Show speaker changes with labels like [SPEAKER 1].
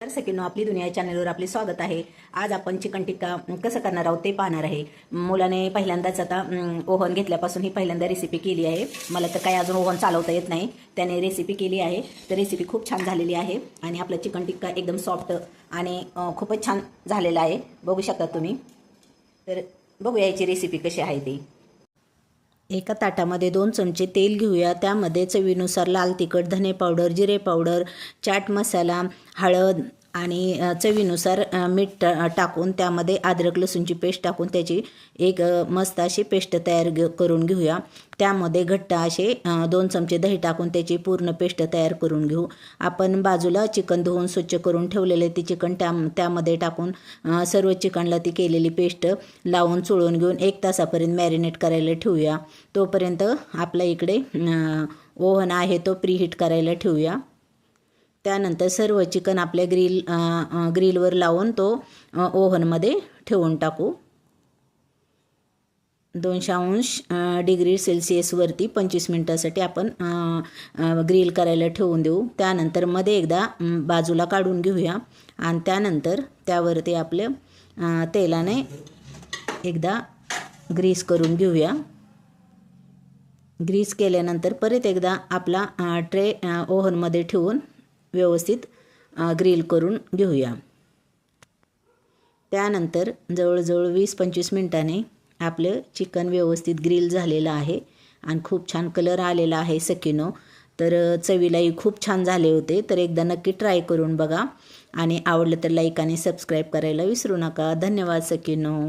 [SPEAKER 1] तर सकिनो आपली दुनिया चॅनलवर आपले स्वागत आहे। आज आपण चिकन टिक्का कसं करणार आहोत ते पाहणार आहे। मुलाने पहिल्यांदाच आता ओव्हन घेतल्यापासून ही पहिल्यांदा रेसिपी केली आहे। मला तर काही अजून ओव्हन चालवता येत नाही, त्याने रेसिपी केली आहे। तर रेसिपी खूप छान झालेली आहे आणि आपला चिकन टिक्का एकदम सॉफ्ट आणि खूपच छान झालेला आहे, बघू शकता तुम्ही। तर बघूया याची रेसिपी कशी आहे ती। एका ताटामध्ये 2 चमचे तेल घेऊया। त्यामध्ये चवीनुसार लाल तिखट, धने पावडर, जिरे पावडर, चाट मसाला, हळद आणि चवीनुसार मीठ टाकून त्यामध्ये अद्रक लसूणची पेस्ट टाकून त्याची एक मस्त अशी पेस्ट तयार करून घेऊया। त्यामध्ये घट्ट असे 2 चमचे दही टाकून त्याची पूर्ण पेस्ट तयार करून घेऊ। आपण बाजूला चिकन धुवून स्वच्छ करून ठेवलेले ते चिकन त्यामध्ये टाकून सर्व चिकनला ती केलेली पेस्ट लावून चोळून घेऊन 1 तासापर्यंत मॅरिनेट करायला ठेवूया। तोपर्यंत आपल्या इकडे ओव्हन आहे तो प्रीहीट करायला ठेवूया। त्यानंतर सर्व चिकन आपल्या ग्रिलवर लावून तो ओव्हनमध्ये ठेवून टाकू। 200 डिग्री सेल्सिअसवरती 25 मिनिटासाठी आपण ग्रिल करायला ठेवून देऊ। त्यानंतर मध्ये एकदा बाजूला काढून घेऊया आणि त्यानंतर त्यावरती आपल्या तेलाने एकदा ग्रीस करून घेऊया। ग्रीस केल्यानंतर परत एकदा आपला ट्रे ओव्हनमध्ये ठेवून व्यवस्थित ग्रिल करून घेऊया। त्यानंतर जवळजवळ 20-25 मिनिटांनी आपलं चिकन व्यवस्थित ग्रिल झालेलं आहे आणि खूप छान कलर आलेला आहे सकिनो। तर चवीलाही खूप छान झाले होते। तर एकदा नक्की ट्राय करून बघा आणि आवडलं तर लाईक आणि सबस्क्राईब करायला विसरू नका। धन्यवाद सकिनो।